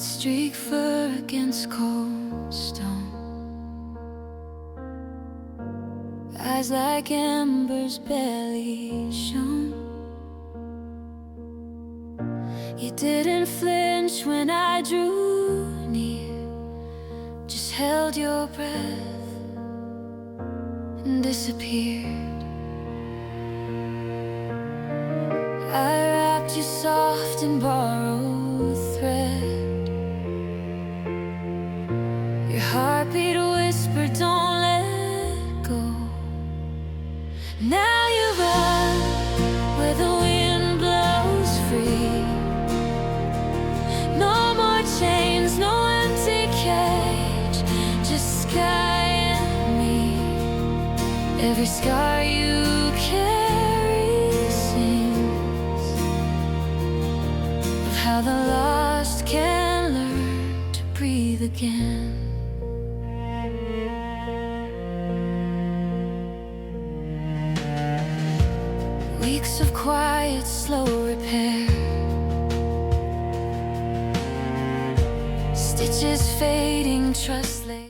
streak fur against cold stone. Eyes like embers barely shone. You didn't flinch when I drew near, just held your breath and disappeared. I wrapped you soft in borrowed thread. Your heartbeat whispered, don't let go. Now you run where the wind blows free. No more chains, no empty cage, just sky and me. Every scar you carry sings of how the lost can learn to breathe again. Weeks of quiet, slow repair. Stitches fading, trust laid.